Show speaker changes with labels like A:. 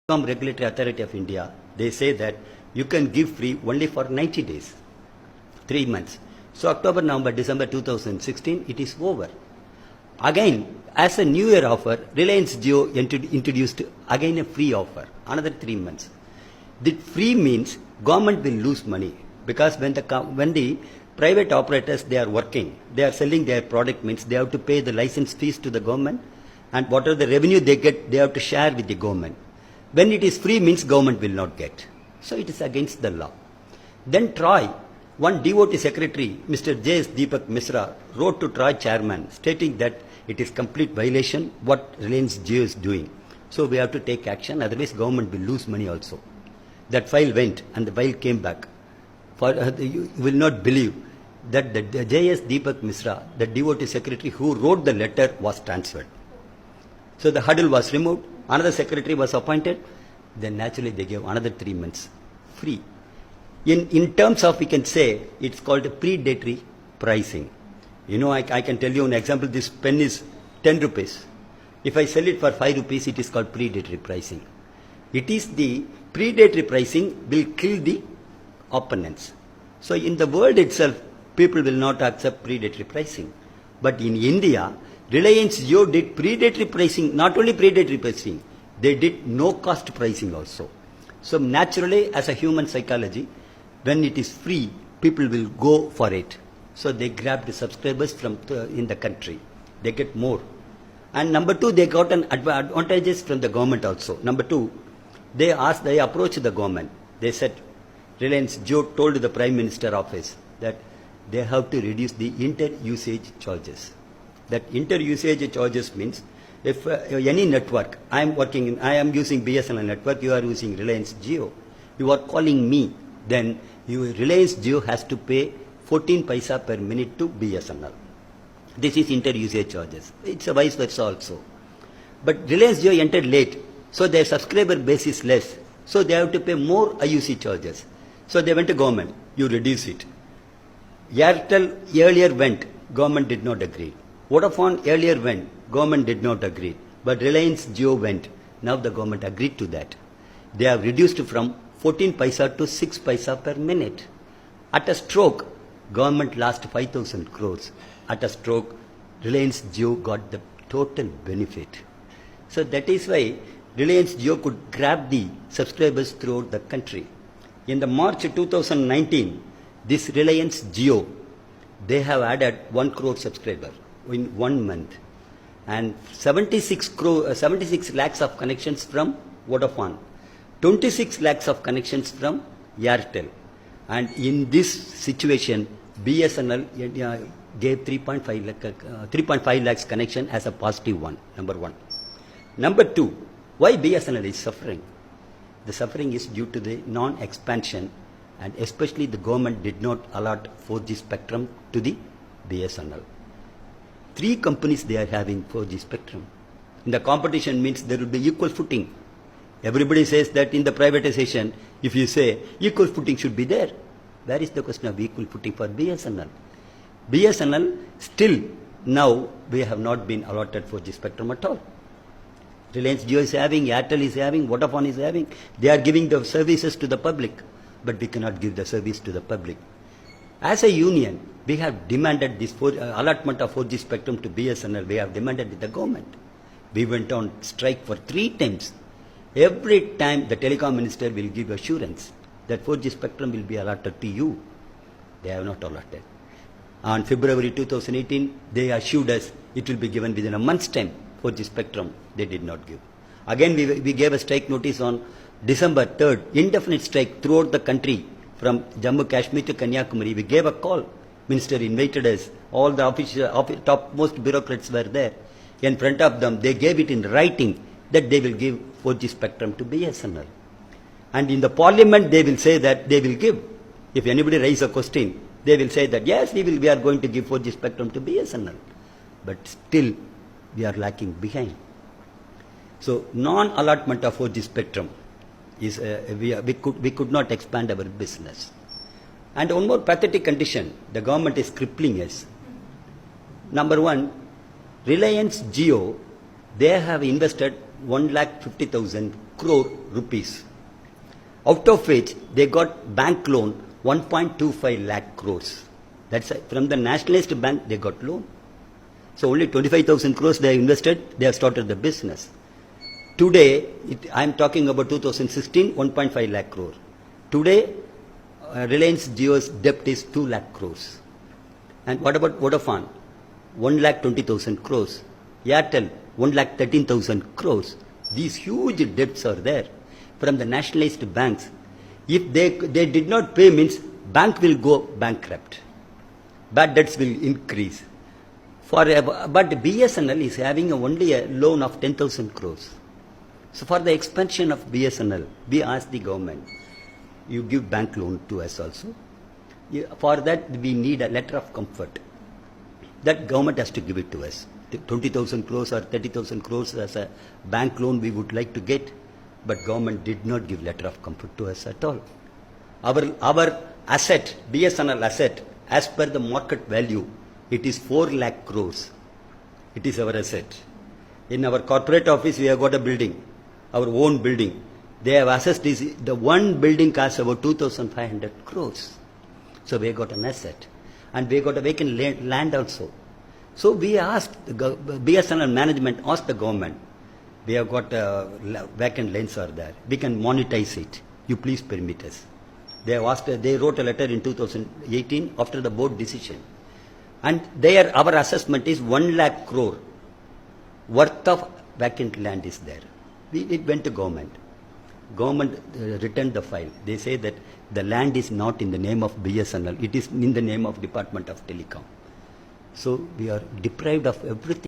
A: Regulatory Authority of India, they say that you can give free only for 90 days, 3 months. So October, November, December 2016, it is over. Again, as a New Year offer, Reliance Jio introduced again a free offer, another 3 months. The free means government will lose money because when the private operators, they are working, they are selling their product, means they have to pay the license fees to the government, and whatever the revenue they get, they have to share with the government. When it is free means government will not get. So it is against the law. Then TROI, one devotee secretary, Mr. J.S. Deepak Misra, wrote to TROI chairman stating that it is complete violation what Reliance Jio is doing. So we have to take action, otherwise government will lose money also. That file went and the file came back. You will not believe that the J.S. Deepak Misra, the devotee secretary who wrote the letter, was transferred. So the hurdle was removed, another secretary was appointed, then naturally they gave another 3 months free. In terms of, we can say, it's called predatory pricing. You know, I can tell you an example, this pen is 10 rupees. If I sell it for 5 rupees, it is called predatory pricing. It is the predatory pricing will kill the opponents. So in the world itself, people will not accept predatory pricing. But in India, Reliance Jio did predatory pricing, not only predatory pricing, they did no-cost pricing also. So naturally, as a human psychology, when it is free, people will go for it. So they grab the subscribers from in the country. They get more. And number two, they got an advantages from the government also. Number two, they approached the government. They said, Reliance Jio told the Prime Minister office that they have to reduce the inter-usage charges. That inter-usage charges means if any network, I am using BSNL network, you are using Reliance Jio, you are calling me, then Reliance Jio has to pay 14 paisa per minute to BSNL. This is inter-usage charges. It's a vice versa also. But Reliance Jio entered late, so their subscriber base is less. So they have to pay more IUC charges. So they went to government, you reduce it. Airtel earlier went, government did not agree. Vodafone earlier went, government did not agree. But Reliance Jio went. Now the government agreed to that. They have reduced from 14 paisa to 6 paisa per minute. At a stroke, government lost 5,000 crores. At a stroke, Reliance Jio got the total benefit. So that is why Reliance Jio could grab the subscribers throughout the country. In the March 2019, this Reliance Jio, they have added 1 crore subscriber in 1 month, and 76 lakhs of connections from Vodafone, 26 lakhs of connections from Airtel. And in this situation, BSNL gave 3.5 lakhs connection as a positive one, number one. Number two, why BSNL is suffering? The suffering is due to the non-expansion, and especially the government did not allot 4G spectrum to the BSNL. 3 companies they are having 4G spectrum. In the competition means there will be equal footing. Everybody says that in the privatization, if you say equal footing should be there, where is the question of equal footing for BSNL? BSNL still now we have not been allotted 4G spectrum at all. Reliance Jio is having, Airtel is having, Vodafone is having. They are giving the services to the public, but we cannot give the service to the public. As a union, we have demanded this allotment of 4G spectrum to BSNL. We have demanded with the government. We went on strike for 3 times. Every time the telecom minister will give assurance that 4G spectrum will be allotted to you. They have not allotted. On February 2018, they assured us it will be given within a month's time. 4G spectrum, they did not give. Again, we gave a strike notice on December 3rd, indefinite strike throughout the country from Jammu Kashmir to Kanyakumari. We gave a call. Minister invited us. All the topmost bureaucrats were there. In front of them, they gave it in writing that they will give 4G spectrum to BSNL. And in the parliament, they will say that they will give. If anybody raises a question, they will say that yes, we are going to give 4G spectrum to BSNL. But still, we are lacking behind. So non-allotment of 4G spectrum is we could not expand our business. And one more pathetic condition, the government is crippling us. Number one, Reliance Jio, they have invested 1,50,000 crore rupees, out of which they got bank loan 1.25 lakh crores. That's from the nationalist bank they got loan. So only 25,000 crores they invested, they have started the business. Today, I am talking about 2016, 1.5 lakh crore. Today, Reliance Jio's debt is 2 lakh crores. And what about Vodafone? 1 lakh 20,000 crores. Airtel, 1 lakh 13,000 crores. These huge debts are there from the nationalized banks. If they did not pay, means bank will go bankrupt. Bad debts will increase. But BSNL is having only a loan of 10,000 crores. So for the expansion of BSNL, we asked the government, you give bank loan to us also. For that, we need a letter of comfort. That government has to give it to us. 20,000 crores or 30,000 crores as a bank loan we would like to get, but government did not give letter of comfort to us at all. Our asset, BSNL asset, as per the market value, it is 4 lakh crores. It is our asset. In our corporate office, we have got a building, our own building. They have assessed this, the one building costs about 2,500 crores. So we have got an asset. And we have got a vacant land also. So we asked, BSNL management asked the government, we have got vacant lands are there. We can monetize it. You please permit us. They have asked, they wrote a letter in 2018 after the board decision. And there our assessment is 1 lakh crore worth of vacant land is there. It went to government. Government returned the file. They say that the land is not in the name of BSNL. It is in the name of Department of Telecom. So we are deprived of everything.